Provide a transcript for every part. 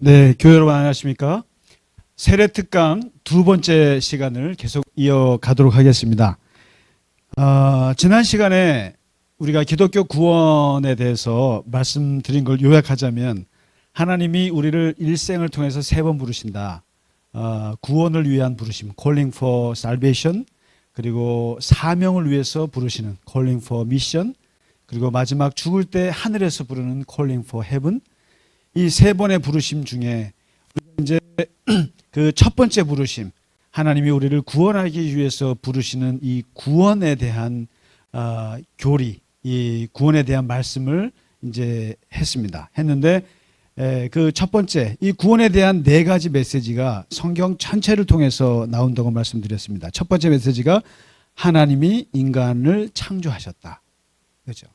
네, 교회 여러분 안녕하십니까? 세례 특강 두 번째 시간을 계속 이어가도록 하겠습니다. 지난 시간에 우리가 기독교 구원에 대해서 말씀드린 걸 요약하자면 하나님이 우리를 일생을 통해서 세 번 부르신다. 구원을 위한 부르심, calling for salvation, 그리고 사명을 위해서 부르시는 calling for mission, 그리고 마지막 죽을 때 하늘에서 부르는 calling for heaven. 이 세 번의 부르심 중에 이제 그 첫 번째 부르심, 하나님이 우리를 구원하기 위해서 부르시는 이 구원에 대한 교리, 이 구원에 대한 말씀을 이제 했는데 그 첫 번째 이 구원에 대한 네 가지 메시지가 성경 전체를 통해서 나온다고 말씀드렸습니다. 첫 번째 메시지가 하나님이 인간을 창조하셨다. 그렇죠?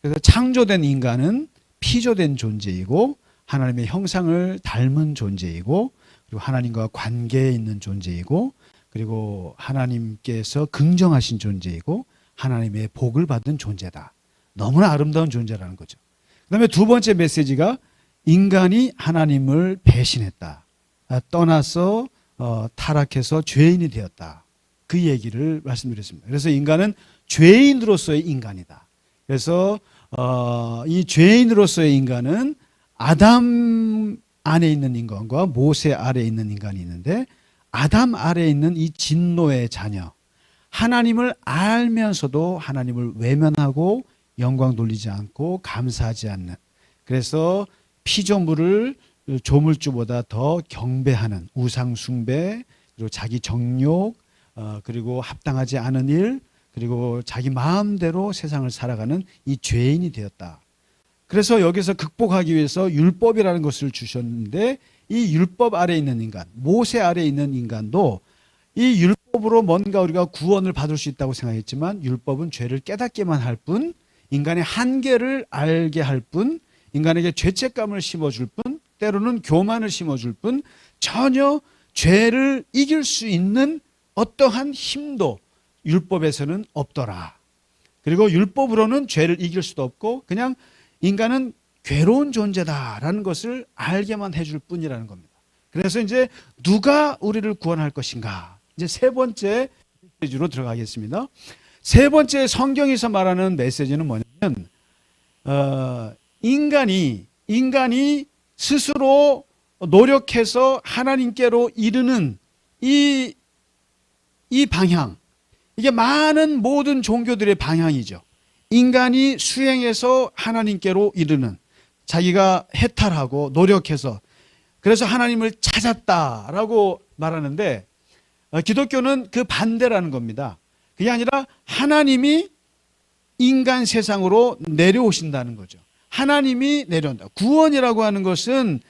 그래서 창조된 인간은 피조된 존재이고 하나님의 형상을 닮은 존재이고, 그리고 하나님과 관계에 있는 존재이고, 그리고 하나님께서 긍정하신 존재이고 하나님의 복을 받은 존재다. 너무나 아름다운 존재라는 거죠. 그 다음에 두 번째 메시지가 인간이 하나님을 배신했다. 떠나서 타락해서 죄인이 되었다. 그 얘기를 말씀드렸습니다. 그래서 인간은 죄인으로서의 인간이다. 그래서 이 죄인으로서의 인간은 아담 안에 있는 인간과 모세 아래에 있는 인간이 있는데, 아담 아래에 있는 이 진노의 자녀, 하나님을 알면서도 하나님을 외면하고 영광 돌리지 않고 감사하지 않는, 그래서 피조물을 조물주보다 더 경배하는 우상 숭배, 그리고 자기 정욕, 그리고 합당하지 않은 일, 그리고 자기 마음대로 세상을 살아가는 이 죄인이 되었다. 그래서 여기서 극복하기 위해서 율법이라는 것을 주셨는데, 이 율법 아래에 있는 인간, 모세 아래에 있는 인간도 이 율법으로 뭔가 우리가 구원을 받을 수 있다고 생각했지만, 율법은 죄를 깨닫게만 할 뿐, 인간의 한계를 알게 할 뿐, 인간에게 죄책감을 심어줄 뿐, 때로는 교만을 심어줄 뿐, 전혀 죄를 이길 수 있는 어떠한 힘도 율법에서는 없더라. 그리고 율법으로는 죄를 이길 수도 없고 그냥 인간은 괴로운 존재다라는 것을 알게만 해줄 뿐이라는 겁니다. 그래서 이제 누가 우리를 구원할 것인가? 이제 세 번째 메시지로 들어가겠습니다. 세 번째 성경에서 말하는 메시지는 뭐냐면, 인간이 스스로 노력해서 하나님께로 이르는 이 방향, 이게 많은 모든 종교들의 방향이죠. 인간이 수행해서 하나님께로 이르는, 자기가 해탈하고 노력해서 그래서 하나님을 찾았다라고 말하는데, 기독교는 그 반대라는 겁니다. 그게 아니라 하나님이 인간 세상으로 내려오신다는 거죠. 하나님이 내려온다. 구원이라고 하는 것은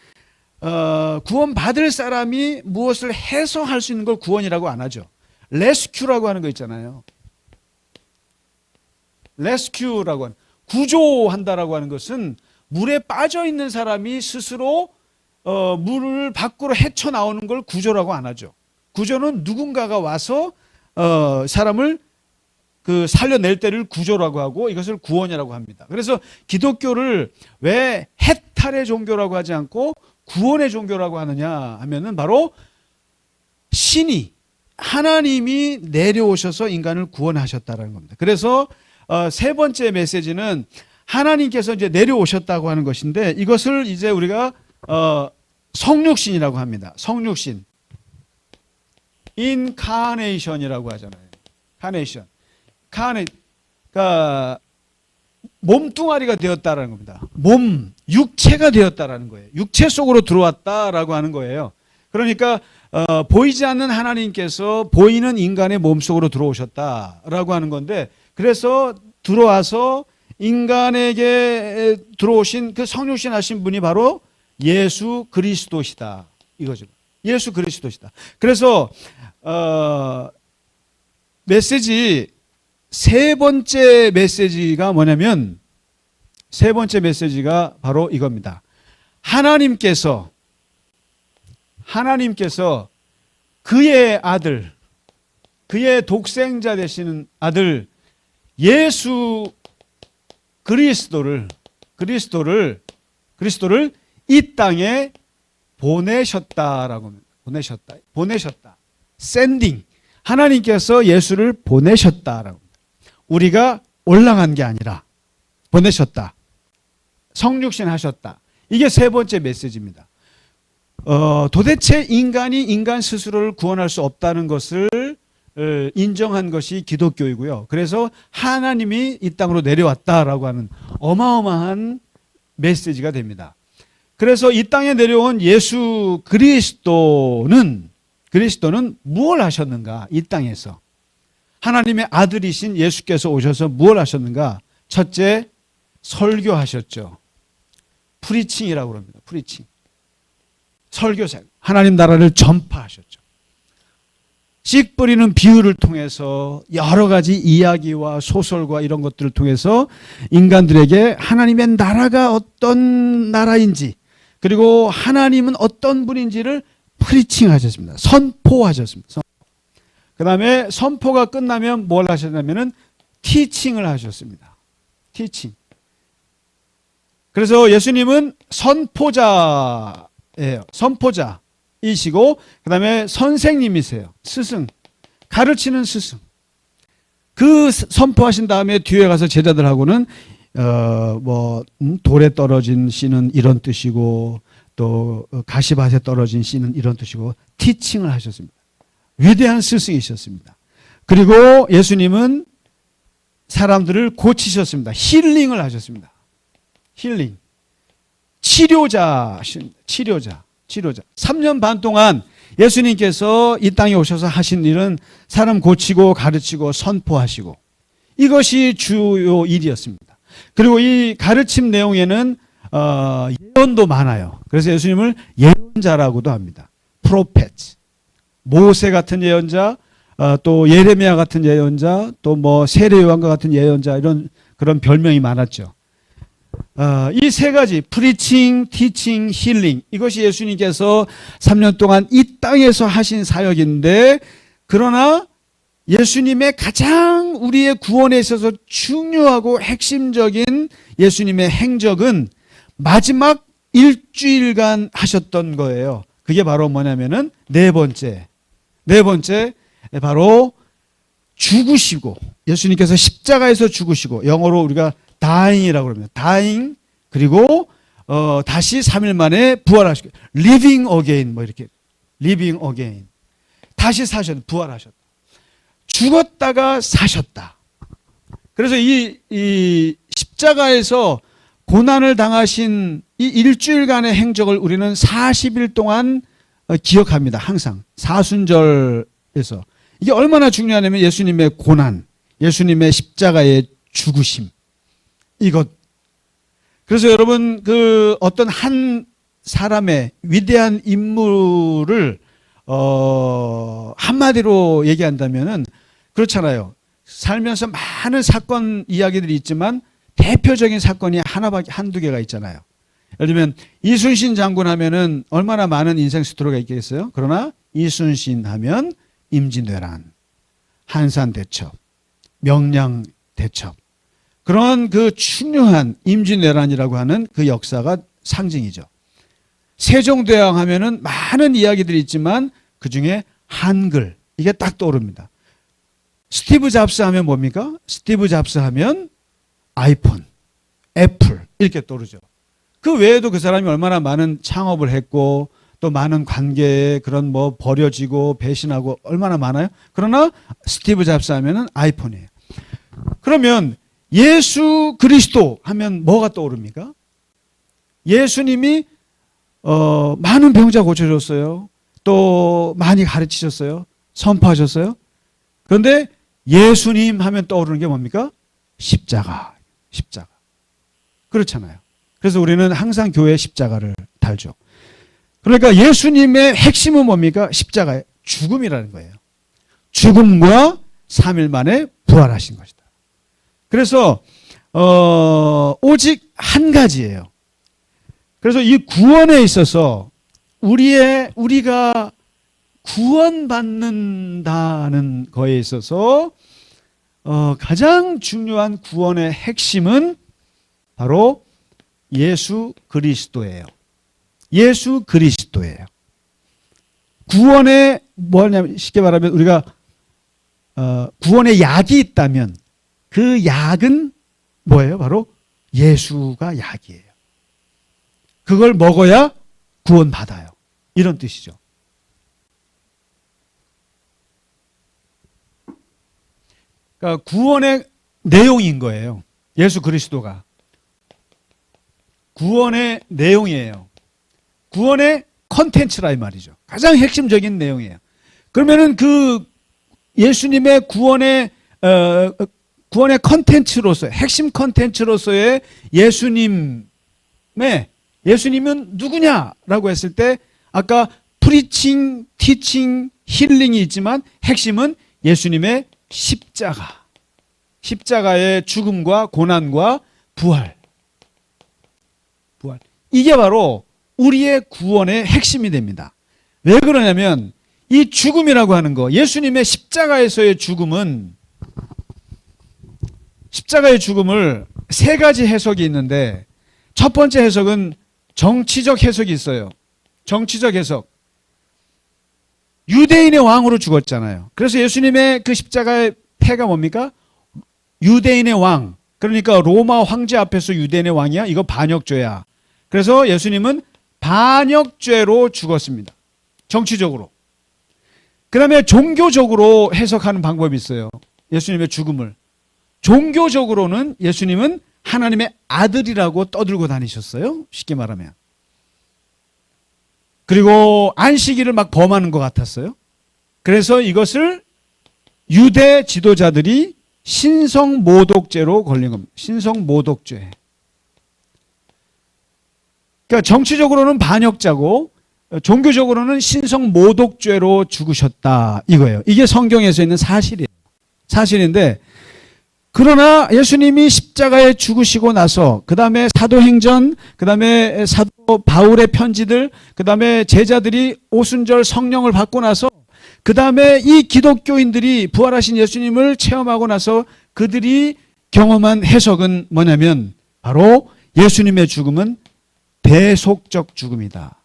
구원받을 사람이 무엇을 해서 할 수 있는 걸 구원이라고 안 하죠. 레스큐라고 하는 거 있잖아요. 레스큐라고 하는, 구조한다라고 하는 것은 물에 빠져 있는 사람이 스스로 물을 밖으로 헤쳐나오는 걸 구조라고 안 하죠. 구조는 누군가가 와서 사람을 살려낼 때를 구조라고 하고, 이것을 구원이라고 합니다. 그래서 기독교를 왜 해탈의 종교라고 하지 않고 구원의 종교라고 하느냐 하면은, 바로 하나님이 내려오셔서 인간을 구원하셨다는 겁니다. 그래서 세 번째 메시지는 하나님께서 이제 내려오셨다고 하는 것인데, 이것을 이제 우리가 성육신이라고 합니다. 성육신, 인카네이션이라고 하잖아요. 카네이션, 그러니까 몸뚱아리가 되었다라는 겁니다. 육체가 되었다라는 거예요. 육체 속으로 들어왔다라고 하는 거예요. 그러니까 보이지 않는 하나님께서 보이는 인간의 몸 속으로 들어오셨다라고 하는 건데, 그래서 들어와서 인간에게 들어오신 그 성육신 하신 분이 바로 예수 그리스도시다, 이거죠. 예수 그리스도시다. 그래서 세 번째 메시지가 뭐냐면, 세 번째 메시지가 바로 이겁니다. 하나님께서 그의 아들, 그의 독생자 되시는 아들 예수 그리스도를 이 땅에 보내셨다라고 합니다. 보내셨다. sending. 하나님께서 예수를 보내셨다라고 합니다. 우리가 올라간 게 아니라 보내셨다. 성육신 하셨다. 이게 세 번째 메시지입니다. 도대체 인간이 인간 스스로를 구원할 수 없다는 것을 인정한 것이 기독교이고요. 그래서 하나님이 이 땅으로 내려왔다라고 하는 어마어마한 메시지가 됩니다. 그래서 이 땅에 내려온 예수 그리스도는 무엇을 하셨는가? 이 땅에서 하나님의 아들이신 예수께서 오셔서 무엇을 하셨는가? 첫째, 설교하셨죠. 프리칭이라고 합니다. 프리칭. 설교생. 하나님 나라를 전파하셨죠. 씨 뿌리는 비유를 통해서 여러 가지 이야기와 소설과 이런 것들을 통해서 인간들에게 하나님의 나라가 어떤 나라인지, 그리고 하나님은 어떤 분인지를 프리칭하셨습니다. 선포하셨습니다. 그 다음에 선포가 끝나면 뭘 하셨냐면은 티칭을 하셨습니다. 티칭. 그래서 예수님은 선포자예요. 선포자이시고, 그 다음에 선생님이세요. 스승. 가르치는 스승. 그 선포하신 다음에 뒤에 가서 제자들하고는 돌에 떨어진 씨는 이런 뜻이고, 또 가시밭에 떨어진 씨는 이런 뜻이고, 티칭을 하셨습니다. 위대한 스승이셨습니다. 그리고 예수님은 사람들을 고치셨습니다. 힐링을 하셨습니다. 힐링. 치료자. 3년 반 동안 예수님께서 이 땅에 오셔서 하신 일은 사람 고치고 가르치고 선포하시고, 이것이 주요 일이었습니다. 그리고 이 가르침 내용에는 예언도 많아요. 그래서 예수님을 예언자라고도 합니다. 프로페트. 모세 같은 예언자, 또 예레미야 같은 예언자, 또 뭐 세례 요한과 같은 예언자, 이런 그런 별명이 많았죠. 이 세 가지, 프리칭, 티칭, 힐링, 이것이 예수님께서 3년 동안 이 땅에서 하신 사역인데, 그러나 예수님의 가장 우리의 구원에 있어서 중요하고 핵심적인 예수님의 행적은 마지막 일주일간 하셨던 거예요. 그게 바로 뭐냐면은 네 번째 바로 죽으시고, 예수님께서 십자가에서 죽으시고, 영어로 우리가 dying이라고 합니다. dying. 그리고 다시 3일 만에 부활하시고, living again, 뭐 이렇게 living again. 다시 사셨다. 부활하셨다. 죽었다가 사셨다. 그래서 이 십자가에서 고난을 당하신 이 일주일간의 행적을 우리는 40일 동안 기억합니다. 항상 사순절에서. 이게 얼마나 중요하냐면 예수님의 고난, 예수님의 십자가의 죽으심, 이것. 그래서 여러분, 그 어떤 한 사람의 위대한 인물을 한마디로 얘기한다면은 그렇잖아요. 살면서 많은 사건 이야기들이 있지만 대표적인 사건이 한두 개가 있잖아요. 예를 들면 이순신 장군 하면은 얼마나 많은 인생 스토리가 있겠어요? 그러나 이순신 하면 임진왜란, 한산대첩, 명량대첩, 그런 그 중요한 임진왜란이라고 하는 그 역사가 상징이죠. 세종대왕 하면은 많은 이야기들이 있지만 그 중에 한글, 이게 딱 떠오릅니다. 스티브 잡스 하면 뭡니까? 스티브 잡스 하면 아이폰, 애플, 이렇게 떠오르죠. 그 외에도 그 사람이 얼마나 많은 창업을 했고, 또 많은 관계에 그런 뭐 버려지고 배신하고 얼마나 많아요? 그러나 스티브 잡스 하면은 아이폰이에요. 그러면 예수 그리스도 하면 뭐가 떠오릅니까? 예수님이 많은 병자 고쳐줬어요. 또 많이 가르치셨어요. 선포하셨어요. 그런데 예수님 하면 떠오르는 게 뭡니까? 십자가. 그렇잖아요. 그래서 우리는 항상 교회에 십자가를 달죠. 그러니까 예수님의 핵심은 뭡니까? 십자가의 죽음이라는 거예요. 죽음과 3일 만에 부활하신 것이다. 그래서 오직 한 가지예요. 그래서 이 구원에 있어서 우리가 구원받는다는 거에 있어서 가장 중요한 구원의 핵심은 바로 예수 그리스도예요. 예수 그리스도. 그리스도예요. 구원에 뭐냐면 쉽게 말하면 우리가 구원의 약이 있다면 그 약은 뭐예요? 바로 예수가 약이에요. 그걸 먹어야 구원받아요. 이런 뜻이죠. 그러니까 구원의 내용인 거예요. 예수 그리스도가. 구원의 내용이에요. 구원의 컨텐츠라 이 말이죠. 가장 핵심적인 내용이에요. 그러면은 그 예수님의 구원의 컨텐츠로서, 핵심 컨텐츠로서의 예수님은 누구냐라고 했을 때 아까 프리칭, 티칭, 힐링이 있지만 핵심은 예수님의 십자가의 죽음과 고난과 부활. 이게 바로 우리의 구원의 핵심이 됩니다. 왜 그러냐면 이 죽음이라고 하는 거, 예수님의 십자가에서의 죽음은, 십자가의 죽음을 세 가지 해석이 있는데 첫 번째 해석은 정치적 해석이 있어요. 정치적 해석. 유대인의 왕으로 죽었잖아요. 그래서 예수님의 그 십자가의 패가 뭡니까? 유대인의 왕. 그러니까 로마 황제 앞에서 유대인의 왕이야? 이거 반역죄야. 그래서 예수님은 반역죄로 죽었습니다. 정치적으로. 그 다음에 종교적으로 해석하는 방법이 있어요. 예수님의 죽음을. 종교적으로는 예수님은 하나님의 아들이라고 떠들고 다니셨어요. 쉽게 말하면. 그리고 안식일을 막 범하는 것 같았어요. 그래서 이것을 유대 지도자들이 신성모독죄로 걸린 겁니다. 신성모독죄. 그러니까 정치적으로는 반역자고 종교적으로는 신성모독죄로 죽으셨다 이거예요. 이게 성경에서 있는 사실이에요. 사실인데 그러나 예수님이 십자가에 죽으시고 나서 그 다음에 사도행전, 그 다음에 사도 바울의 편지들, 그 다음에 제자들이 오순절 성령을 받고 나서 그 다음에 이 기독교인들이 부활하신 예수님을 체험하고 나서 그들이 경험한 해석은 뭐냐면 바로 예수님의 죽음은 대속적 죽음이다.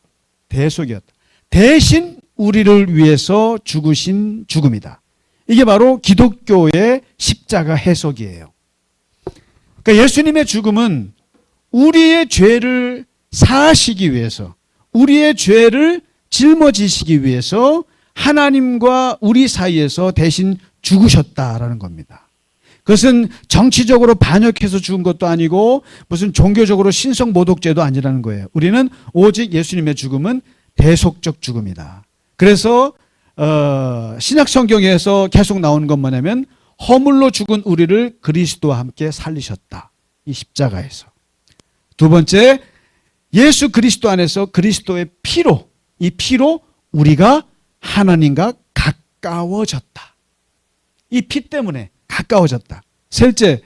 대속이었다. 대신 우리를 위해서 죽으신 죽음이다. 이게 바로 기독교의 십자가 해석이에요. 그러니까 예수님의 죽음은 우리의 죄를 사하시기 위해서, 우리의 죄를 짊어지시기 위해서 하나님과 우리 사이에서 대신 죽으셨다라는 겁니다. 그것은 정치적으로 반역해서 죽은 것도 아니고 무슨 종교적으로 신성모독죄도 아니라는 거예요. 우리는 오직 예수님의 죽음은 대속적 죽음이다. 그래서 신약 성경에서 계속 나오는 건 뭐냐면 허물로 죽은 우리를 그리스도와 함께 살리셨다. 이 십자가에서. 두 번째, 예수 그리스도 안에서 그리스도의 피로, 이 피로 우리가 하나님과 가까워졌다. 이 피 때문에 가까워졌다. 셋째,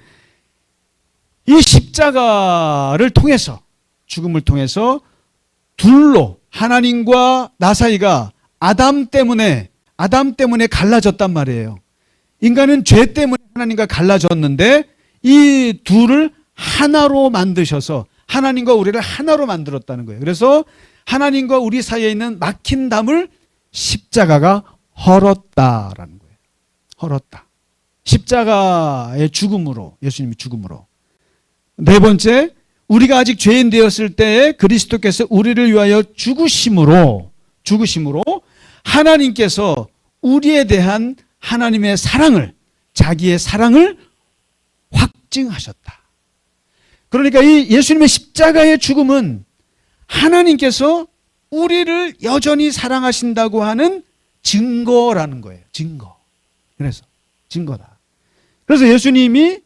이 십자가를 통해서, 죽음을 통해서 둘로 하나님과 나 사이가 아담 때문에 갈라졌단 말이에요. 인간은 죄 때문에 하나님과 갈라졌는데 이 둘을 하나로 만드셔서 하나님과 우리를 하나로 만들었다는 거예요. 그래서 하나님과 우리 사이에 있는 막힌 담을 십자가가 헐었다라는 거예요. 헐었다. 십자가의 죽음으로, 예수님의 죽음으로. 네 번째, 우리가 아직 죄인 되었을 때에 그리스도께서 우리를 위하여 죽으심으로 하나님께서 우리에 대한 하나님의 사랑을, 자기의 사랑을 확증하셨다. 그러니까 이 예수님의 십자가의 죽음은 하나님께서 우리를 여전히 사랑하신다고 하는 증거라는 거예요. 증거. 그래서 증거다. 그래서 예수님이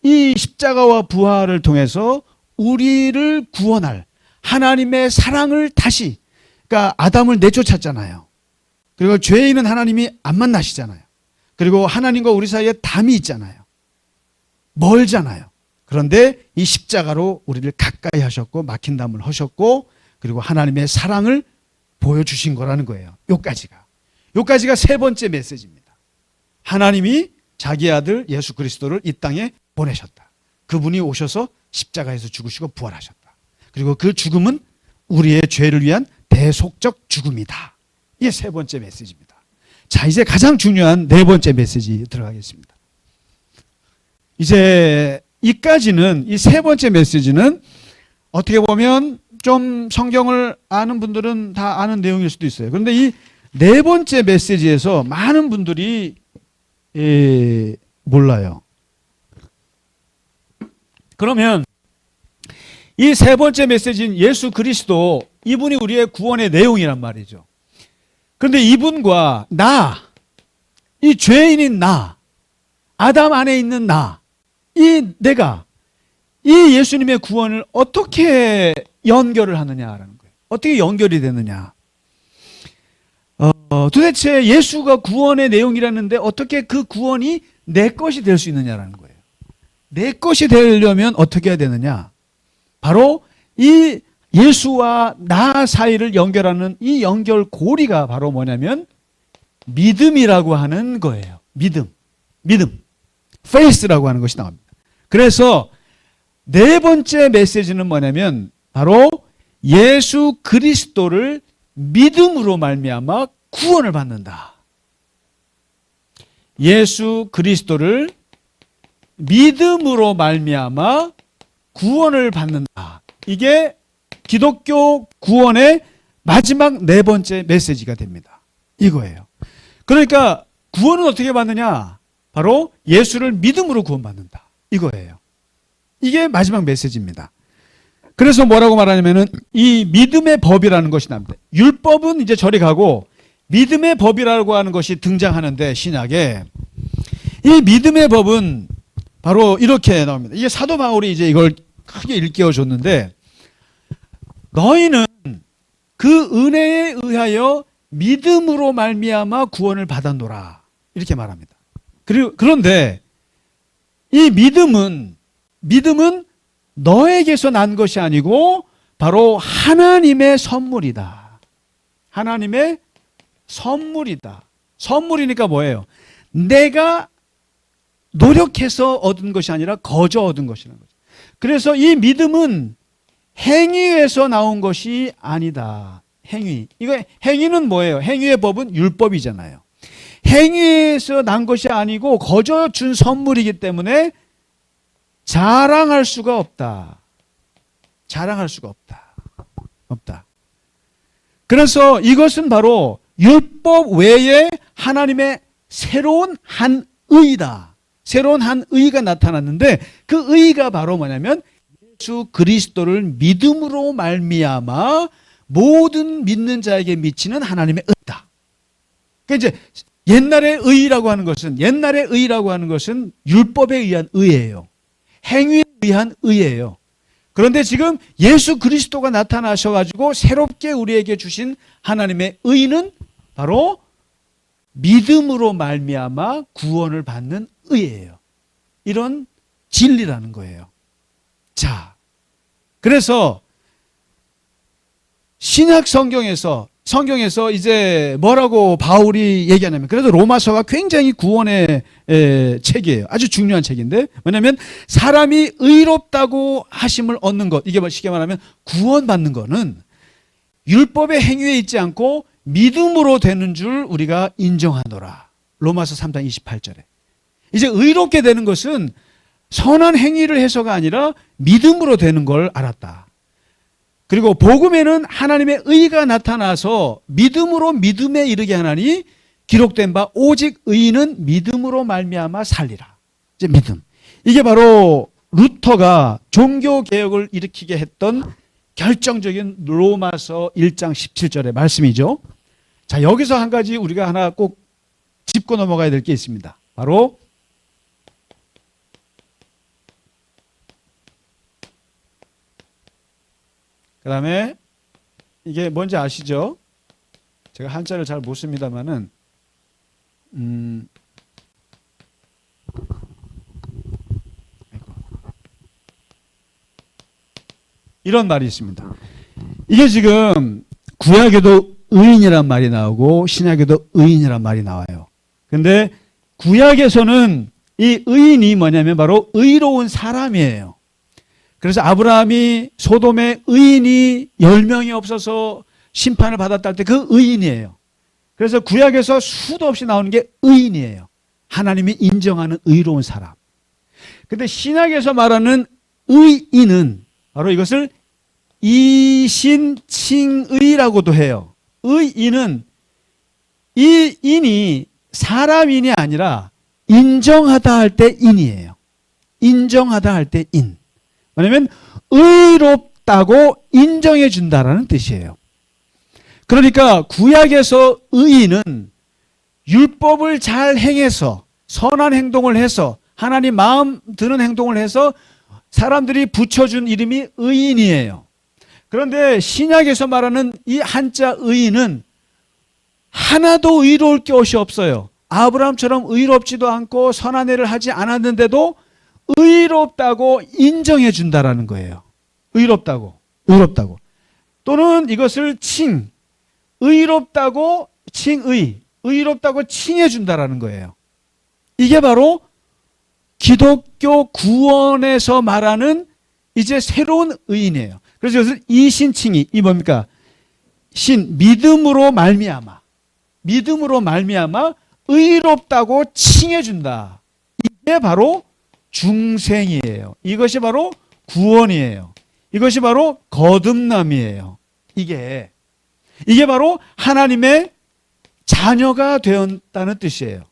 이 십자가와 부활을 통해서 우리를 구원할 하나님의 사랑을 다시, 그러니까 아담을 내쫓았잖아요. 그리고 죄인은 하나님이 안 만나시잖아요. 그리고 하나님과 우리 사이에 담이 있잖아요. 멀잖아요. 그런데 이 십자가로 우리를 가까이 하셨고 막힌 담을 하셨고 그리고 하나님의 사랑을 보여주신 거라는 거예요. 요까지가 세 번째 메시지입니다. 하나님이 자기 아들 예수 그리스도를 이 땅에 보내셨다. 그분이 오셔서 십자가에서 죽으시고 부활하셨다. 그리고 그 죽음은 우리의 죄를 위한 대속적 죽음이다. 이게 세 번째 메시지입니다. 자, 이제 가장 중요한 네 번째 메시지 들어가겠습니다. 이제 이까지는, 이 세 번째 메시지는 어떻게 보면 좀 성경을 아는 분들은 다 아는 내용일 수도 있어요. 그런데 이 네 번째 메시지에서 많은 분들이 몰라요. 그러면 이 세 번째 메시지인 예수 그리스도, 이분이 우리의 구원의 내용이란 말이죠. 그런데 이분과 나, 이 죄인인 나, 아담 안에 있는 나, 내가 이 예수님의 구원을 어떻게 연결을 하느냐라는 거예요. 어떻게 연결이 되느냐. 도대체 예수가 구원의 내용이라는데 어떻게 그 구원이 내 것이 될 수 있느냐라는 거예요. 내 것이 되려면 어떻게 해야 되느냐. 바로 이 예수와 나 사이를 연결하는 이 연결고리가 바로 뭐냐면 믿음이라고 하는 거예요. 믿음. faith라고 하는 것이 나옵니다. 그래서 네 번째 메시지는 뭐냐면 바로 예수 그리스도를 믿음으로 말미암아 구원을 받는다. 예수 그리스도를 믿음으로 말미암아 구원을 받는다. 이게 기독교 구원의 마지막 네 번째 메시지가 됩니다. 이거예요. 그러니까 구원은 어떻게 받느냐? 바로 예수를 믿음으로 구원받는다. 이거예요. 이게 마지막 메시지입니다. 그래서 뭐라고 말하냐면은 이 믿음의 법이라는 것이 나옵니다. 율법은 이제 저리 가고 믿음의 법이라고 하는 것이 등장하는데, 신약에 이 믿음의 법은 바로 이렇게 나옵니다. 이게 사도 바울이 이제 이걸 크게 일깨워 줬는데, 너희는 그 은혜에 의하여 믿음으로 말미암아 구원을 받았노라, 이렇게 말합니다. 그런데 이 믿음은 너에게서 난 것이 아니고 바로 하나님의 선물이다. 하나님의 선물이다. 선물이니까 뭐예요? 내가 노력해서 얻은 것이 아니라 거저 얻은 것이라는 거죠. 그래서 이 믿음은 행위에서 나온 것이 아니다. 행위는 뭐예요? 행위의 법은 율법이잖아요. 행위에서 난 것이 아니고 거저 준 선물이기 때문에 자랑할 수가 없다. 자랑할 수가 없다. 그래서 이것은 바로 율법 외에 하나님의 새로운 한 의다. 새로운 한 의가 나타났는데, 그 의가 바로 뭐냐면 예수 그리스도를 믿음으로 말미암아 모든 믿는 자에게 미치는 하나님의 의다. 그러니까 이제 옛날의 의라고 하는 것은 율법에 의한 의예요. 행위에 의한 의예요. 그런데 지금 예수 그리스도가 나타나셔가지고 새롭게 우리에게 주신 하나님의 의는 바로 믿음으로 말미암아 구원을 받는 의예요. 이런 진리라는 거예요. 자, 그래서 신약 성경에서 이제 뭐라고 바울이 얘기하냐면, 그래도 로마서가 굉장히 구원의 책이에요. 아주 중요한 책인데, 뭐냐면 사람이 의롭다고 하심을 얻는 것, 이게 쉽게 말하면 구원받는 거는 율법의 행위에 있지 않고 믿음으로 되는 줄 우리가 인정하노라. 로마서 3장 28절에. 이제 의롭게 되는 것은 선한 행위를 해서가 아니라 믿음으로 되는 걸 알았다. 그리고 복음에는 하나님의 의가 나타나서 믿음으로 믿음에 이르게 하나니 기록된 바 오직 의인은 믿음으로 말미암아 살리라. 이제 믿음. 이게 바로 루터가 종교 개혁을 일으키게 했던 결정적인 로마서 1장 17절의 말씀이죠. 자, 여기서 한 가지 우리가 하나 꼭 짚고 넘어가야 될 게 있습니다. 바로 그 다음에 이게 뭔지 아시죠? 제가 한자를 잘 못 씁니다만은 이런 말이 있습니다. 이게 지금 구약에도 의인이란 말이 나오고 신약에도 의인이란 말이 나와요. 근데 구약에서는 이 의인이 뭐냐면 바로 의로운 사람이에요. 그래서 아브라함이 소돔에 의인이 10명이 없어서 심판을 받았다 할 때 그 의인이에요. 그래서 구약에서 수도 없이 나오는 게 의인이에요. 하나님이 인정하는 의로운 사람. 근데 신약에서 말하는 의인은 바로 이것을 이신칭의라고도 해요. 의인은 이 인이 사람인이 아니라 인정하다 할 때 인이에요. 인정하다 할 때 인. 왜냐하면 의롭다고 인정해 준다라는 뜻이에요. 그러니까 구약에서 의인은 율법을 잘 행해서 선한 행동을 해서 하나님 마음 드는 행동을 해서 사람들이 붙여준 이름이 의인이에요. 그런데 신약에서 말하는 이 한자 의인은 하나도 의로울 것이 없어요. 아브라함처럼 의롭지도 않고 선한 일을 하지 않았는데도 의롭다고 인정해 준다라는 거예요. 의롭다고. 또는 이것을 의롭다고 의롭다고 칭해 준다라는 거예요. 이게 바로 기독교 구원에서 말하는 이제 새로운 의인이에요. 그래서 이것을 이신칭의, 이 뭡니까? 믿음으로 말미암아 의롭다고 칭해 준다. 이게 바로 중생이에요. 이것이 바로 구원이에요. 이것이 바로 거듭남이에요. 이게 바로 하나님의 자녀가 되었다는 뜻이에요.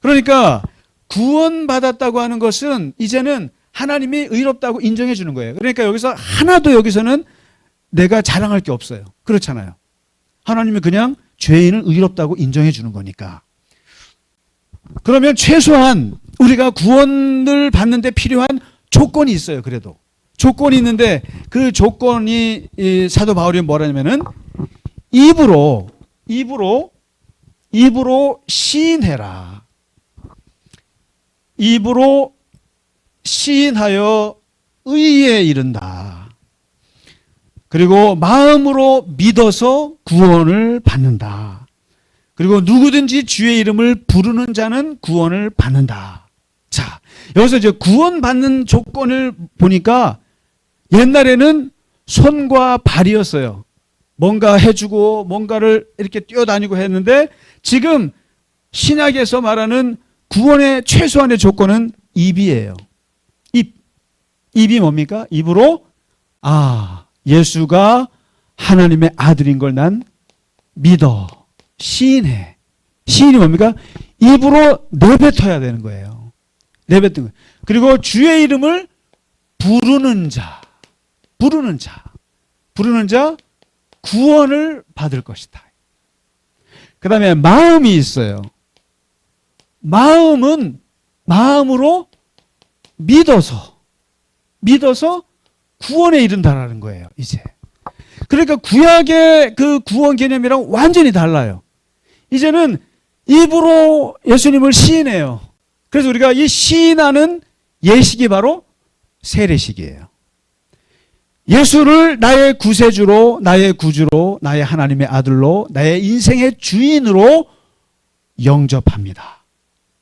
그러니까 구원받았다고 하는 것은 이제는 하나님이 의롭다고 인정해 주는 거예요. 그러니까 여기서는 내가 자랑할 게 없어요. 그렇잖아요. 하나님이 그냥 죄인을 의롭다고 인정해 주는 거니까. 그러면 최소한 우리가 구원을 받는데 필요한 조건이 있어요. 그래도 조건이 있는데 그 조건이 사도 바울이 뭐라냐면은 입으로 시인해라. 입으로 시인하여 의에 이른다. 그리고 마음으로 믿어서 구원을 받는다. 그리고 누구든지 주의 이름을 부르는 자는 구원을 받는다. 자, 여기서 이제 구원받는 조건을 보니까 옛날에는 손과 발이었어요. 뭔가 해주고 뭔가를 이렇게 뛰어다니고 했는데 지금 신약에서 말하는 구원의 최소한의 조건은 입이에요. 입이 뭡니까? 입으로 예수가 하나님의 아들인 걸 난 믿어. 시인해. 시인이 뭡니까? 입으로 내뱉어야 되는 거예요. 내뱉는 거예요. 그리고 주의 이름을 부르는 자 구원을 받을 것이다. 그 다음에 마음이 있어요. 마음으로 믿어서 구원에 이른다라는 거예요. 이제 그러니까 구약의 그 구원 개념이랑 완전히 달라요. 이제는 입으로 예수님을 시인해요. 그래서 우리가 이 시인하는 예식이 바로 세례식이에요. 예수를 나의 구세주로, 나의 구주로, 나의 하나님의 아들로, 나의 인생의 주인으로 영접합니다.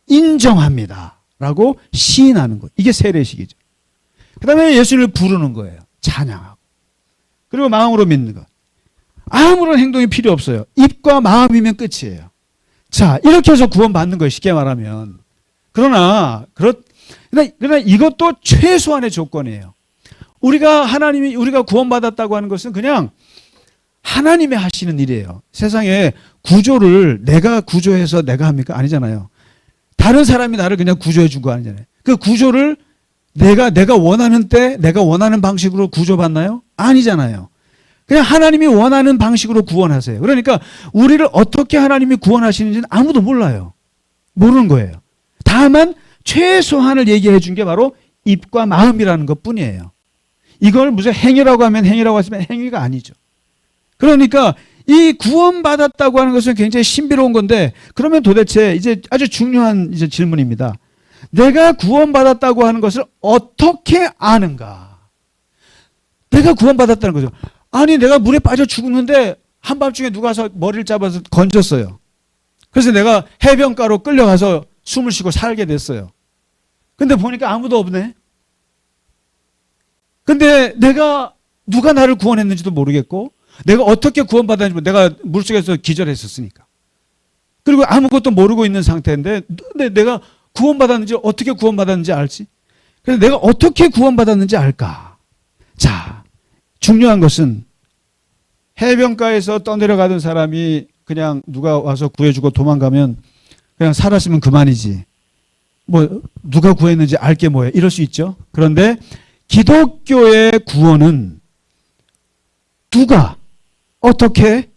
인정합니다. 라고 시인하는 거예요. 이게 세례식이죠. 그 다음에 예수를 부르는 거예요. 찬양하고. 그리고 마음으로 믿는 것. 아무런 행동이 필요 없어요. 입과 마음이면 끝이에요. 자, 이렇게 해서 구원받는 거예요. 쉽게 말하면. 그러나 이것도 최소한의 조건이에요. 우리가 구원받았다고 하는 것은 그냥 하나님이 하시는 일이에요. 세상에 구조를 내가 구조해서 내가 합니까? 아니잖아요. 다른 사람이 나를 그냥 구조해 준 거 아니잖아요. 그 구조를 내가 원하는 때 내가 원하는 방식으로 구조받나요? 아니잖아요. 그냥 하나님이 원하는 방식으로 구원하세요. 그러니까 우리를 어떻게 하나님이 구원하시는지는 아무도 몰라요. 모르는 거예요. 다만 최소한을 얘기해 준 게 바로 입과 마음이라는 것 뿐이에요. 이걸 무슨 행위라고 하면 행위라고 하시면 행위가 아니죠. 그러니까 이 구원받았다고 하는 것은 굉장히 신비로운 건데 그러면 도대체 이제 아주 중요한 이제 질문입니다. 내가 구원받았다고 하는 것을 어떻게 아는가? 내가 구원받았다는 거죠. 아니 내가 물에 빠져 죽었는데 한밤중에 누가 와서 머리를 잡아서 건졌어요. 그래서 내가 해변가로 끌려가서 숨을 쉬고 살게 됐어요. 근데 보니까 아무도 없네. 근데 누가 나를 구원했는지도 모르겠고 내가 어떻게 구원받았는지 내가 물속에서 기절했었으니까. 그리고 아무것도 모르고 있는 상태인데 내가 구원받았는지 어떻게 구원받았는지 알지? 그래서 내가 어떻게 구원받았는지 알까? 자, 중요한 것은 해변가에서 떠내려가던 사람이 그냥 누가 와서 구해주고 도망가면 그냥 살았으면 그만이지. 뭐 누가 구했는지 알게 뭐야. 이럴 수 있죠. 그런데 기독교의 구원은 누가 어떻게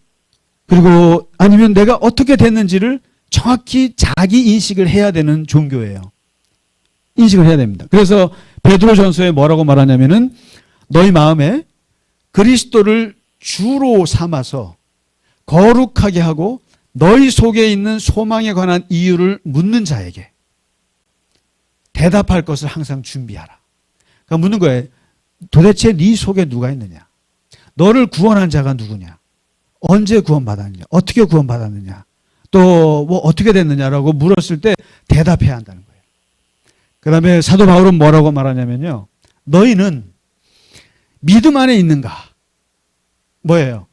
그리고 아니면 내가 어떻게 됐는지를 정확히 자기 인식을 해야 되는 종교예요. 인식을 해야 됩니다. 그래서 베드로전서에 뭐라고 말하냐면은 너희 마음에 그리스도를 주로 삼아서 거룩하게 하고 너희 속에 있는 소망에 관한 이유를 묻는 자에게 대답할 것을 항상 준비하라. 그러니까 묻는 거예요. 도대체 네 속에 누가 있느냐? 너를 구원한 자가 누구냐? 언제 구원받았느냐? 어떻게 구원받았느냐? 또 뭐 어떻게 됐느냐라고 물었을 때 대답해야 한다는 거예요. 그 다음에 사도 바울은 뭐라고 말하냐면요. 너희는 믿음 안에 있는가? 뭐예요?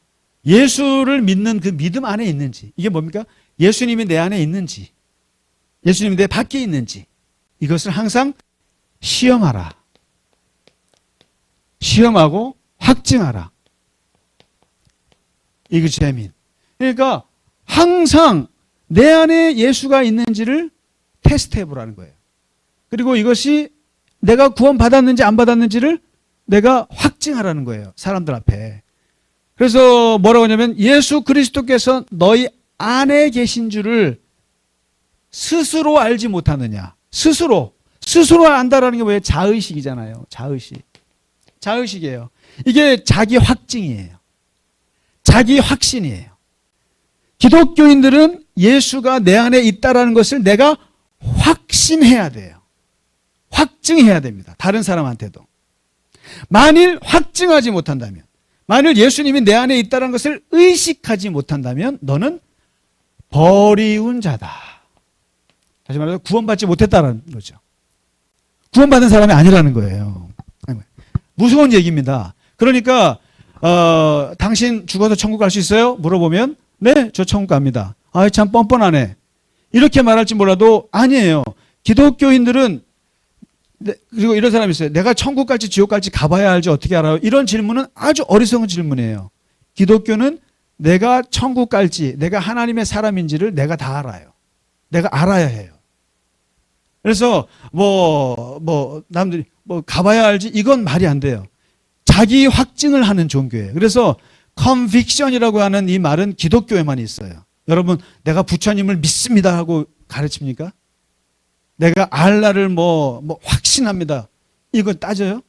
예수를 믿는 그 믿음 안에 있는지. 이게 뭡니까? 예수님이 내 안에 있는지, 예수님이 내 밖에 있는지, 이것을 항상 시험하라. 시험하고 확증하라. 이거 재민. 그러니까 항상 내 안에 예수가 있는지를 테스트해 보라는 거예요. 그리고 이것이 내가 구원받았는지 안 받았는지를 내가 확증하라는 거예요. 사람들 앞에. 그래서 뭐라고 하냐면 예수 그리스도께서 너희 안에 계신 줄을 스스로 알지 못하느냐. 스스로 안다라는 게 뭐예요? 자의식이잖아요. 자의식이에요. 이게 자기 확증이에요. 자기 확신이에요. 기독교인들은 예수가 내 안에 있다라는 것을 내가 확신해야 돼요. 확증해야 됩니다. 다른 사람한테도. 만일 확증하지 못한다면, 만일 예수님이 내 안에 있다는 것을 의식하지 못한다면 너는 버리운 자다. 다시 말해서 구원받지 못했다는 거죠. 구원받은 사람이 아니라는 거예요. 무서운 얘기입니다. 그러니까 당신 죽어서 천국 갈 수 있어요? 물어보면 네, 저 천국 갑니다. 아, 참 뻔뻔하네. 이렇게 말할지 몰라도 아니에요. 기독교인들은 그리고 이런 사람이 있어요. 내가 천국 갈지 지옥 갈지 가봐야 알지 어떻게 알아요? 이런 질문은 아주 어리석은 질문이에요. 기독교는 내가 천국 갈지 내가 하나님의 사람인지를 내가 다 알아요. 내가 알아야 해요. 그래서 남들이 가봐야 알지 이건 말이 안 돼요. 자기 확증을 하는 종교예요. 그래서 conviction이라고 하는 이 말은 기독교에만 있어요. 여러분 내가 부처님을 믿습니다 하고 가르칩니까? 내가 알라를 확신합니다. 이건 따져요?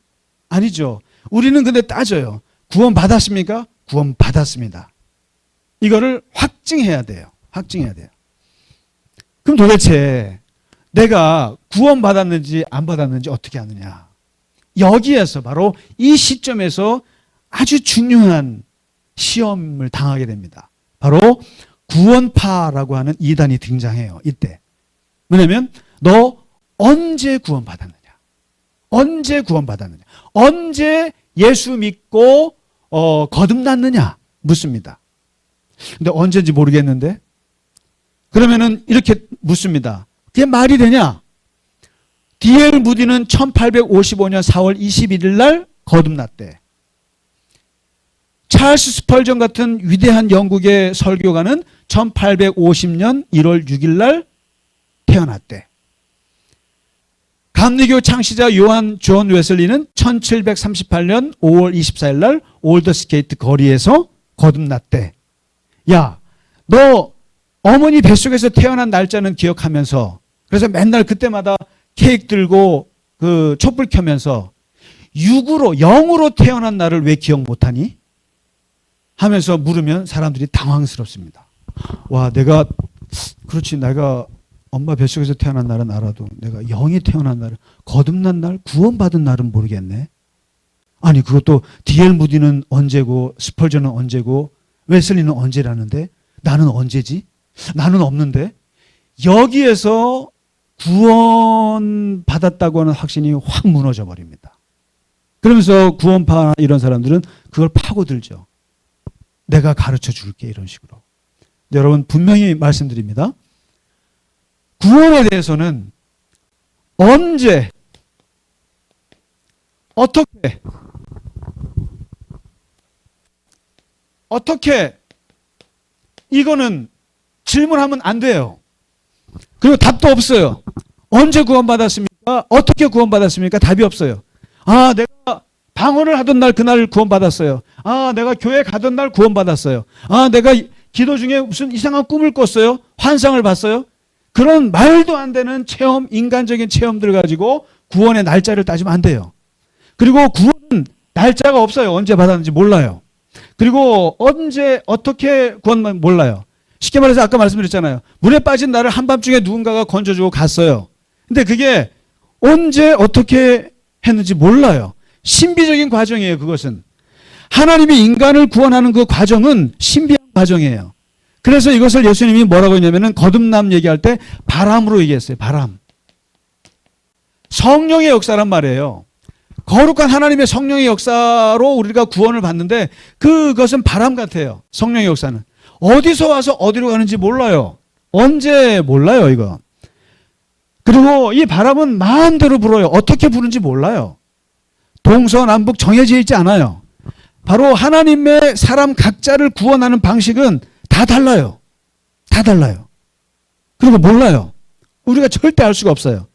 아니죠. 우리는 근데 따져요. 구원 받았습니까? 구원 받았습니다. 이거를 확증해야 돼요. 확증해야 돼요. 그럼 도대체 내가 구원 받았는지 안 받았는지 어떻게 아느냐? 여기에서 바로 이 시점에서 아주 중요한 시험을 당하게 됩니다. 바로 구원파라고 하는 이단이 등장해요. 이때. 왜냐하면 너 언제 구원받았느냐? 언제 구원받았느냐? 언제 예수 믿고 거듭났느냐? 묻습니다. 근데 언제인지 모르겠는데 그러면은 이렇게 묻습니다. 그게 말이 되냐? D.L. 무디는 1855년 4월 21일 날 거듭났대. 찰스 스펄전 같은 위대한 영국의 설교가는 1850년 1월 6일 날 태어났대. 감리교 창시자 요한 존 웨슬리는 1738년 5월 24일 날 올더스게이트 거리에서 거듭났대. 야, 너 어머니 뱃속에서 태어난 날짜는 기억하면서 그래서 맨날 그때마다 케이크 들고 그 촛불 켜면서 0으로 태어난 날을 왜 기억 못하니? 하면서 물으면 사람들이 당황스럽습니다. 와, 내가 엄마 뱃속에서 태어난 날은 알아도 내가 0이 태어난 날을 거듭난 날, 구원받은 날은 모르겠네. 아니 그것도 D.L. 무디는 언제고 스펄전은 언제고 웨슬리는 언제라는데 나는 언제지? 나는 없는데. 여기에서 구원받았다고 하는 확신이 확 무너져 버립니다. 그러면서 구원파 이런 사람들은 그걸 파고들죠. 내가 가르쳐 줄게. 이런 식으로. 여러분 분명히 말씀드립니다. 구원에 대해서는 언제, 어떻게 이거는 질문하면 안 돼요. 그리고 답도 없어요. 언제 구원받았습니까? 어떻게 구원받았습니까? 답이 없어요. 아, 내가 방언을 하던 날 그날 구원받았어요. 아, 내가 교회 가던 날 구원받았어요. 아, 내가 기도 중에 무슨 이상한 꿈을 꿨어요. 환상을 봤어요. 그런 말도 안 되는 체험, 인간적인 체험들 가지고 구원의 날짜를 따지면 안 돼요. 그리고 구원은 날짜가 없어요. 언제 받았는지 몰라요. 그리고 언제 어떻게 구원만 몰라요. 쉽게 말해서 아까 말씀드렸잖아요. 물에 빠진 나를 한밤중에 누군가가 건져주고 갔어요. 근데 그게 언제 어떻게 했는지 몰라요. 신비적인 과정이에요. 그것은. 하나님이 인간을 구원하는 그 과정은 신비한 과정이에요. 그래서 이것을 예수님이 뭐라고 했냐면은 거듭남 얘기할 때 바람으로 얘기했어요. 바람. 성령의 역사란 말이에요. 거룩한 하나님의 성령의 역사로 우리가 구원을 받는데 그것은 바람 같아요. 성령의 역사는. 어디서 와서 어디로 가는지 몰라요. 언제 몰라요, 이거. 그리고 이 바람은 마음대로 불어요. 어떻게 부는지 몰라요. 동서남북 정해져 있지 않아요. 바로 하나님의 사람 각자를 구원하는 방식은 다 달라요. 다 달라요. 그리고 몰라요. 우리가 절대 알 수가 없어요.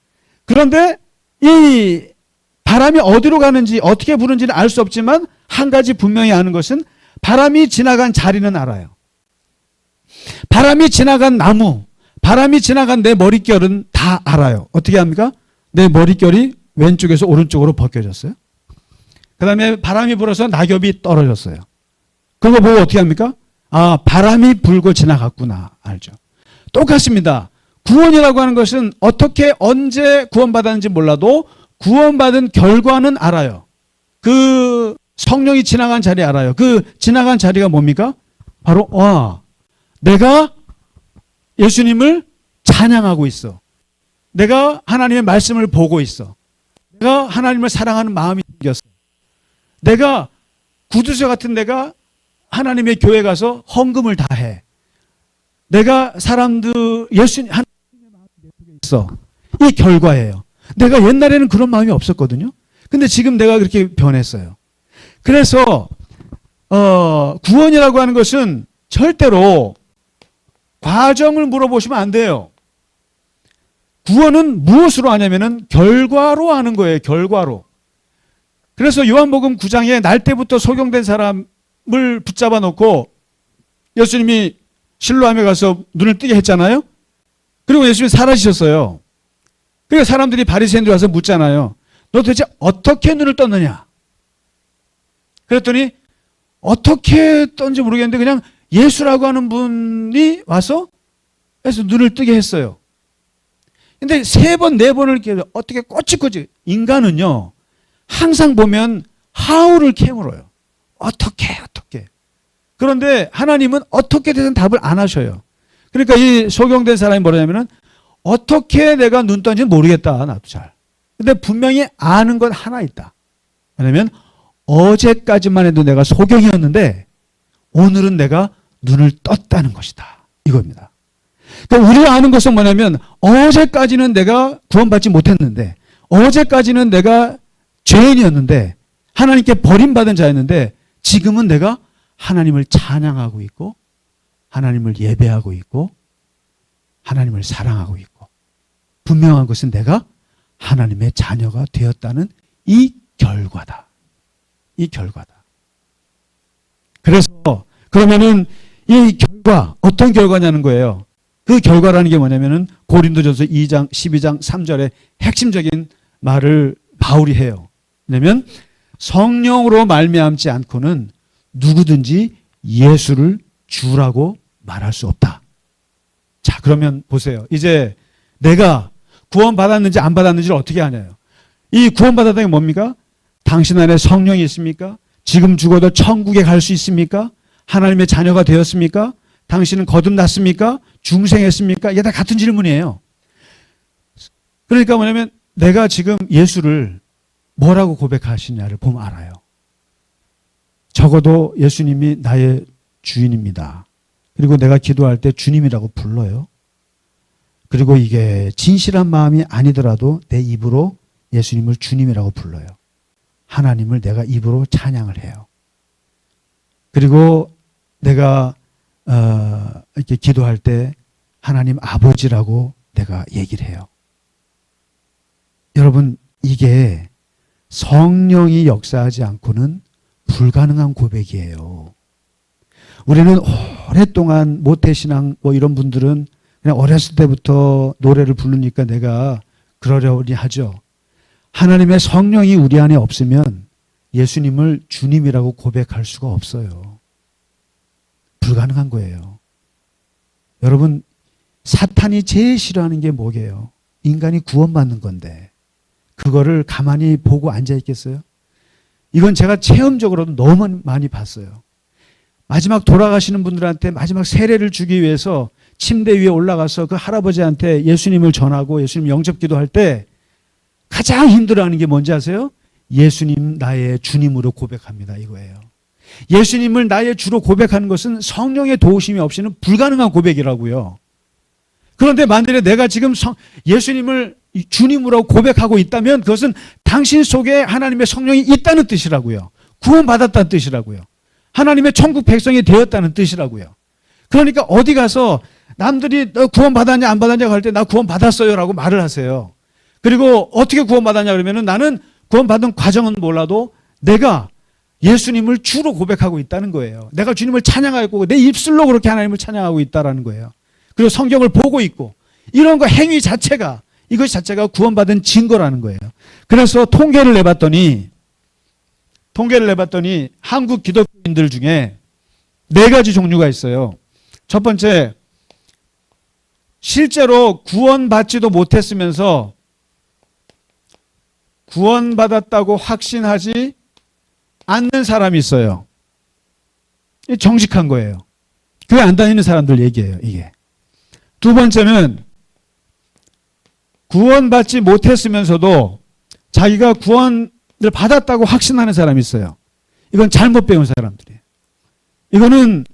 그런데 이 바람이 어디로 가는지 어떻게 부는지는 알 수 없지만 한 가지 분명히 아는 것은 바람이 지나간 자리는 알아요. 바람이 지나간 나무, 바람이 지나간 내 머릿결은 다 알아요. 어떻게 합니까? 내 머릿결이 왼쪽에서 오른쪽으로 벗겨졌어요. 그 다음에 바람이 불어서 낙엽이 떨어졌어요. 그거 보고 어떻게 합니까? 아, 바람이 불고 지나갔구나. 알죠. 똑같습니다. 구원이라고 하는 것은 어떻게 언제 구원받았는지 몰라도 구원받은 결과는 알아요. 그 성령이 지나간 자리 알아요. 그 지나간 자리가 뭡니까? 바로 내가 예수님을 찬양하고 있어. 내가 하나님의 말씀을 보고 있어. 내가 하나님을 사랑하는 마음이 생겼어. 내가 구두쇠 같은 내가 하나님의 교회 가서 헌금을 다 해. 내가 사람들 예수님 하나님의 마음이 내 속에 있어. 이 결과예요. 내가 옛날에는 그런 마음이 없었거든요. 근데 지금 내가 그렇게 변했어요. 그래서 구원이라고 하는 것은 절대로 과정을 물어보시면 안 돼요. 구원은 무엇으로 하냐면은 결과로 하는 거예요. 결과로. 그래서 요한복음 9장에 날 때부터 소경된 사람을 붙잡아 놓고 예수님이 실로암에 가서 눈을 뜨게 했잖아요. 그리고 예수님이 사라지셨어요. 그러니까 사람들이 바리새인들 와서 묻잖아요. 너 도대체 어떻게 눈을 떴느냐? 그랬더니 어떻게 떴는지 모르겠는데 그냥 예수라고 하는 분이 와서 그래서 눈을 뜨게 했어요. 근데 3번, 4번을 이렇게 어떻게 꼬치꼬치. 인간은요, 항상 보면 how를 캐물어요. 어떻게. 그런데 하나님은 어떻게 되든 답을 안 하셔요. 그러니까 이 소경된 사람이 뭐냐면은 어떻게 내가 눈 떴는지 모르겠다. 나도 잘. 근데 분명히 아는 건 하나 있다. 왜냐면 어제까지만 해도 내가 소경이었는데 오늘은 내가 눈을 떴다는 것이다. 이겁니다. 그러니까 우리가 아는 것은 뭐냐면 어제까지는 내가 구원받지 못했는데 어제까지는 내가 죄인이었는데 하나님께 버림받은 자였는데 지금은 내가 하나님을 찬양하고 있고 하나님을 예배하고 있고 하나님을 사랑하고 있고 분명한 것은 내가 하나님의 자녀가 되었다는 이 결과다. 이 결과다. 그래서 그러면은 이 결과 어떤 결과냐는 거예요. 그 결과라는 게 뭐냐면은 고린도전서 2장 12장 3절에 핵심적인 말을 바울이 해요. 왜냐면 성령으로 말미암지 않고는 누구든지 예수를 주라고 말할 수 없다. 자, 그러면 보세요. 이제 내가 구원받았는지 안 받았는지를 어떻게 하냐요. 이 구원받았다는 게 뭡니까? 당신 안에 성령이 있습니까? 지금 죽어도 천국에 갈 수 있습니까? 하나님의 자녀가 되었습니까? 당신은 거듭났습니까? 중생했습니까? 이게 다 같은 질문이에요. 그러니까 뭐냐면 내가 지금 예수를 뭐라고 고백하시냐를 보면 알아요. 적어도 예수님이 나의 주인입니다. 그리고 내가 기도할 때 주님이라고 불러요. 그리고 이게 진실한 마음이 아니더라도 내 입으로 예수님을 주님이라고 불러요. 하나님을 내가 입으로 찬양을 해요. 그리고 내가 이렇게 기도할 때 하나님 아버지라고 내가 얘기를 해요. 여러분, 이게 성령이 역사하지 않고는 불가능한 고백이에요. 우리는 오랫동안 모태신앙 이런 분들은 그냥 어렸을 때부터 노래를 부르니까 내가 그러려니 하죠. 하나님의 성령이 우리 안에 없으면 예수님을 주님이라고 고백할 수가 없어요. 불가능한 거예요. 여러분, 사탄이 제일 싫어하는 게 뭐게요? 인간이 구원받는 건데 그거를 가만히 보고 앉아 있겠어요? 이건 제가 체험적으로도 너무 많이 봤어요. 마지막 돌아가시는 분들한테 마지막 세례를 주기 위해서 침대 위에 올라가서 그 할아버지한테 예수님을 전하고 예수님 영접 기도할 때 가장 힘들어하는 게 뭔지 아세요? 예수님 나의 주님으로 고백합니다. 이거예요. 예수님을 나의 주로 고백하는 것은 성령의 도우심이 없이는 불가능한 고백이라고요. 그런데 만약에 내가 지금 예수님을 주님으로 고백하고 있다면 그것은 당신 속에 하나님의 성령이 있다는 뜻이라고요. 구원받았다는 뜻이라고요. 하나님의 천국 백성이 되었다는 뜻이라고요. 그러니까 어디 가서 남들이 너 구원받았냐 안 받았냐 할 때 나 구원받았어요 라고 말을 하세요. 그리고 어떻게 구원받았냐 그러면은 나는 구원받은 과정은 몰라도 내가 예수님을 주로 고백하고 있다는 거예요. 내가 주님을 찬양하고 내 입술로 그렇게 하나님을 찬양하고 있다는 거예요. 그리고 성경을 보고 있고 이런 거 행위 자체가 이것 자체가 구원받은 증거라는 거예요. 그래서 통계를 내봤더니 한국 기독교인들 중에 4가지 종류가 있어요. 첫 번째, 실제로 구원받지도 못했으면서 구원받았다고 확신하지 않는 사람이 있어요. 정직한 거예요. 교회 안 다니는 사람들 얘기예요, 이게. 두 번째는 구원받지 못했으면서도 자기가 구원을 받았다고 확신하는 사람이 있어요. 이건 잘못 배운 사람들이에요. 이거는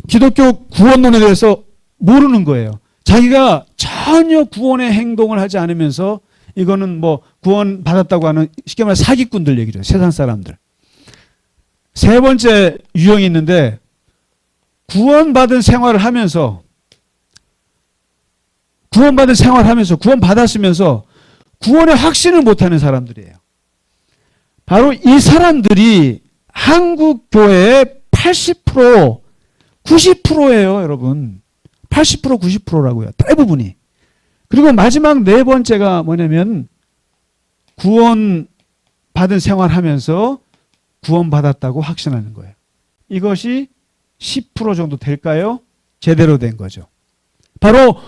기독교 구원론에 대해서 모르는 거예요. 자기가 전혀 구원의 행동을 하지 않으면서 이거는 뭐 구원 받았다고 하는 쉽게 말해 사기꾼들 얘기죠. 세상 사람들. 세 번째 유형이 있는데 구원받은 생활을 하면서 구원받았으면서 구원의 확신을 못하는 사람들이에요. 바로 이 사람들이 한국 교회의 80%, 90%예요, 여러분. 80%, 90%라고요. 대부분이. 그리고 마지막 4번째가 뭐냐면 구원받은 생활하면서 구원받았다고 확신하는 거예요. 이것이 10% 정도 될까요? 제대로 된 거죠. 바로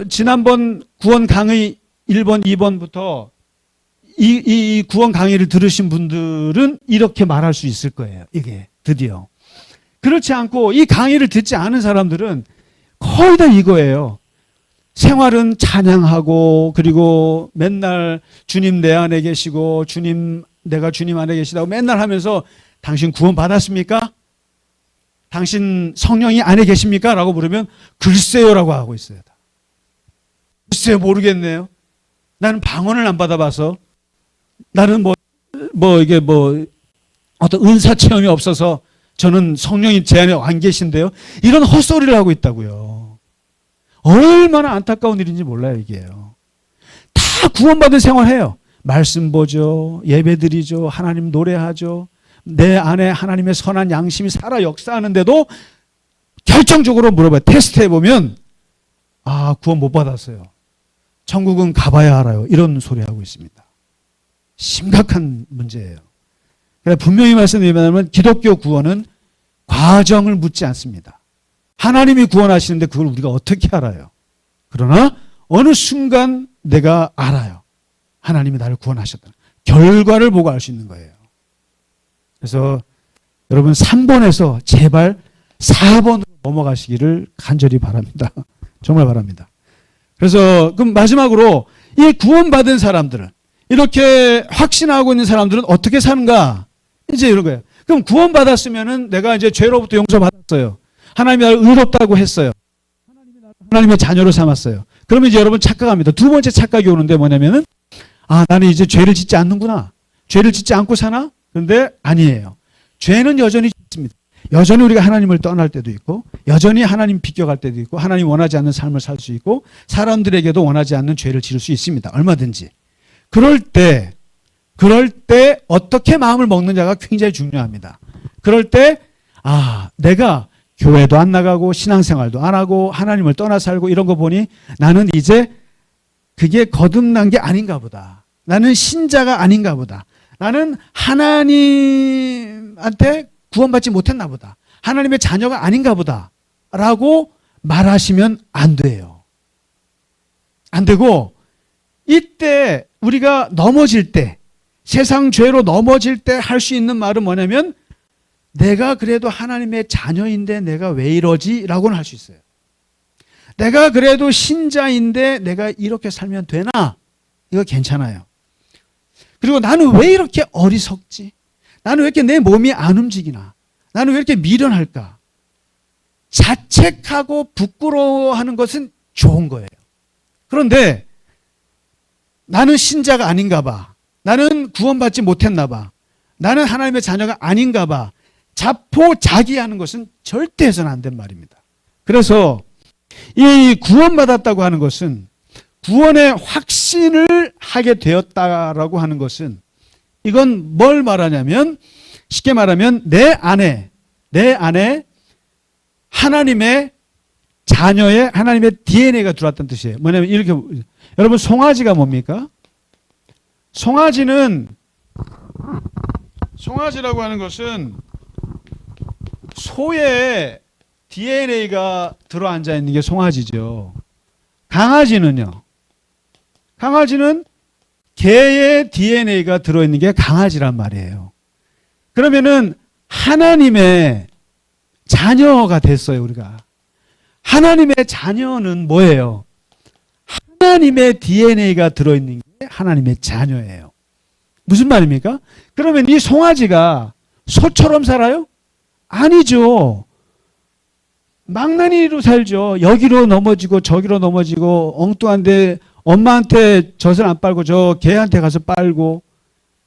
지난번 구원 강의 1번, 2번부터 이 구원 강의를 들으신 분들은 이렇게 말할 수 있을 거예요. 이게 드디어. 그렇지 않고 이 강의를 듣지 않은 사람들은 거의 다 이거예요. 생활은 찬양하고 그리고 맨날 주님 내 안에 계시고 내가 주님 안에 계시다고 맨날 하면서 당신 구원 받았습니까? 당신 성령이 안에 계십니까? 라고 물으면 글쎄요라고 하고 있어요. 글쎄요, 모르겠네요. 나는 방언을 안 받아봐서 나는 이게 어떤 은사 체험이 없어서 저는 성령이 제 안에 안 계신데요. 이런 헛소리를 하고 있다고요. 얼마나 안타까운 일인지 몰라요, 이게요. 다 구원받은 생활해요. 말씀 보죠. 예배 드리죠. 하나님 노래하죠. 내 안에 하나님의 선한 양심이 살아 역사하는데도 결정적으로 물어봐요. 테스트해보면 구원 못 받았어요. 천국은 가봐야 알아요. 이런 소리 하고 있습니다. 심각한 문제예요. 그러니까 분명히 말씀드리면 기독교 구원은 과정을 묻지 않습니다. 하나님이 구원하시는데 그걸 우리가 어떻게 알아요? 그러나 어느 순간 내가 알아요. 하나님이 나를 구원하셨다. 결과를 보고 알 수 있는 거예요. 그래서 여러분 3번에서 제발 4번으로 넘어가시기를 간절히 바랍니다. 정말 바랍니다. 그래서 그럼 마지막으로 이 구원받은 사람들은 이렇게 확신하고 있는 사람들은 어떻게 사는가? 이제 이런 거예요. 그럼 구원받았으면은 내가 이제 죄로부터 용서받았어요. 하나님이 나를 의롭다고 했어요. 하나님의 자녀로 삼았어요. 그러면 이제 여러분 착각합니다. 두 번째 착각이 오는데 뭐냐면은 나는 이제 죄를 짓지 않는구나. 죄를 짓지 않고 사나? 그런데 아니에요. 죄는 여전히 짓습니다. 여전히 우리가 하나님을 떠날 때도 있고 여전히 하나님 비껴갈 때도 있고 하나님 원하지 않는 삶을 살 수 있고 사람들에게도 원하지 않는 죄를 지을 수 있습니다. 얼마든지. 그럴 때 어떻게 마음을 먹느냐가 굉장히 중요합니다. 그럴 때 내가 교회도 안 나가고 신앙생활도 안 하고 하나님을 떠나 살고 이런 거 보니 나는 이제 그게 거듭난 게 아닌가 보다. 나는 신자가 아닌가 보다. 나는 하나님한테 구원받지 못했나 보다. 하나님의 자녀가 아닌가 보다. 라고 말하시면 안 돼요. 안 되고 이때 우리가 넘어질 때 세상 죄로 넘어질 때 할 수 있는 말은 뭐냐면 내가 그래도 하나님의 자녀인데 내가 왜 이러지? 라고는 할 수 있어요. 내가 그래도 신자인데 내가 이렇게 살면 되나? 이거 괜찮아요. 그리고 나는 왜 이렇게 어리석지? 나는 왜 이렇게 내 몸이 안 움직이나? 나는 왜 이렇게 미련할까? 자책하고 부끄러워하는 것은 좋은 거예요. 그런데 나는 신자가 아닌가 봐. 나는 구원받지 못했나 봐. 나는 하나님의 자녀가 아닌가 봐. 자포자기하는 것은 절대 해서는 안 된 말입니다. 그래서 이 구원받았다고 하는 것은 구원의 확신을 하게 되었다라고 하는 것은 이건 뭘 말하냐면 쉽게 말하면 내 안에 하나님의 자녀의 하나님의 DNA가 들어왔다는 뜻이에요. 뭐냐면 이렇게 여러분 송아지가 뭡니까? 송아지라고 하는 것은 소의 DNA가 들어앉아 있는 게 송아지죠. 강아지는 개의 DNA가 들어있는 게 강아지란 말이에요. 그러면은 하나님의 자녀가 됐어요, 우리가. 하나님의 자녀는 뭐예요? 하나님의 DNA가 들어있는 게 하나님의 자녀예요. 무슨 말입니까? 그러면 이 송아지가 소처럼 살아요? 아니죠. 망나니로 살죠. 여기로 넘어지고 저기로 넘어지고 엉뚱한데 엄마한테 젖을 안 빨고 저 개한테 가서 빨고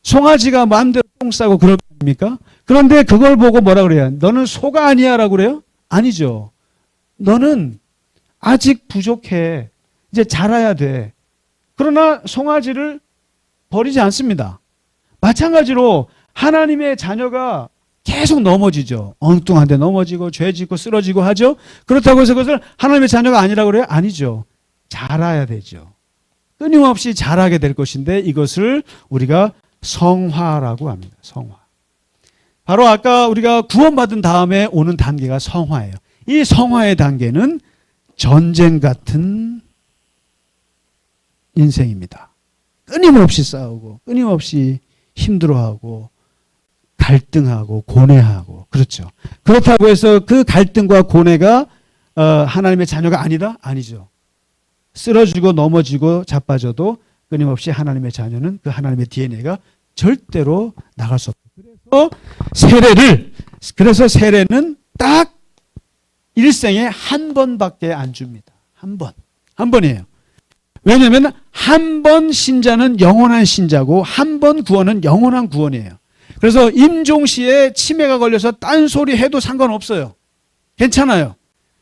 송아지가 마음대로 똥 싸고 그럴 거 아닙니까? 그런데 그걸 보고 뭐라 그래요? 너는 소가 아니야 라고 그래요? 아니죠. 너는 아직 부족해. 이제 자라야 돼. 그러나 송아지를 버리지 않습니다. 마찬가지로 하나님의 자녀가 계속 넘어지죠. 엉뚱한 데 넘어지고 죄 짓고 쓰러지고 하죠. 그렇다고 해서 그것을 하나님의 자녀가 아니라고 그래요? 아니죠. 자라야 되죠. 끊임없이 자라게 될 것인데 이것을 우리가 성화라고 합니다. 성화. 바로 아까 우리가 구원받은 다음에 오는 단계가 성화예요. 이 성화의 단계는 전쟁 같은 인생입니다. 끊임없이 싸우고 끊임없이 힘들어하고 갈등하고 고뇌하고 그렇죠. 그렇다고 해서 그 갈등과 고뇌가 하나님의 자녀가 아니다? 아니죠. 쓰러지고 넘어지고 자빠져도 끊임없이 하나님의 자녀는 그 하나님의 DNA가 절대로 나갈 수 없어요. 그래서 세례는 딱 일생에 한 번밖에 안 줍니다. 한 번이에요. 왜냐하면 한 번 신자는 영원한 신자고 한 번 구원은 영원한 구원이에요. 그래서 임종시에 치매가 걸려서 딴소리 해도 상관없어요. 괜찮아요.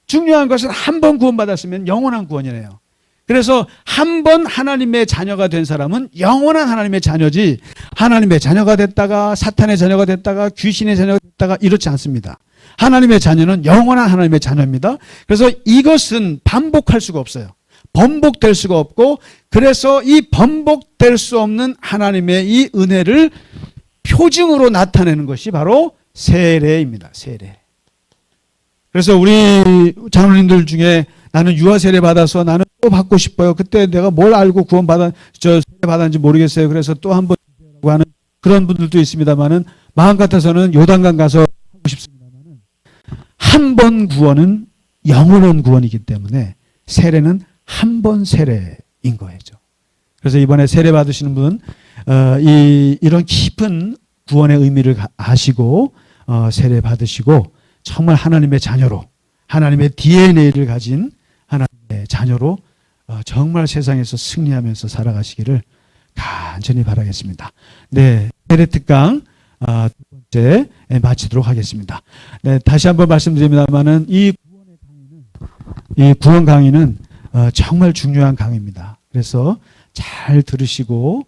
중요한 것은 한 번 구원받았으면 영원한 구원이래요. 그래서 한 번 하나님의 자녀가 된 사람은 영원한 하나님의 자녀지 하나님의 자녀가 됐다가 사탄의 자녀가 됐다가 귀신의 자녀가 됐다가 이렇지 않습니다. 하나님의 자녀는 영원한 하나님의 자녀입니다. 그래서 이것은 반복할 수가 없어요. 번복될 수가 없고 그래서 이 번복될 수 없는 하나님의 이 은혜를 표징으로 나타내는 것이 바로 세례입니다. 세례. 그래서 우리 장로님들 중에 나는 유아 세례 받아서 나는 또 받고 싶어요. 그때 내가 뭘 알고 세례 받았는지 모르겠어요. 그래서 또 한 번 하는 그런 분들도 있습니다만은 마음 같아서는 요단강 가서 하고 싶습니다만은 한 번 구원은 영원한 구원이기 때문에 세례는 한 번 세례인 거죠. 그래서 이번에 세례 받으시는 분 이런 깊은 구원의 의미를 아시고 세례 받으시고 정말 하나님의 자녀로, 하나님의 DNA를 가진 하나님의 자녀로 정말 세상에서 승리하면서 살아가시기를 간절히 바라겠습니다. 네, 세례 특강 두 번째 마치도록 하겠습니다. 네, 다시 한번 말씀드립니다만은 이 구원 강의는 정말 중요한 강의입니다. 그래서 잘 들으시고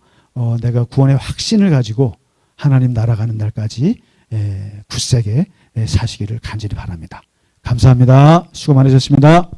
내가 구원의 확신을 가지고 하나님 나라 가는 날까지 굳세게 사시기를 간절히 바랍니다. 감사합니다. 수고 많으셨습니다.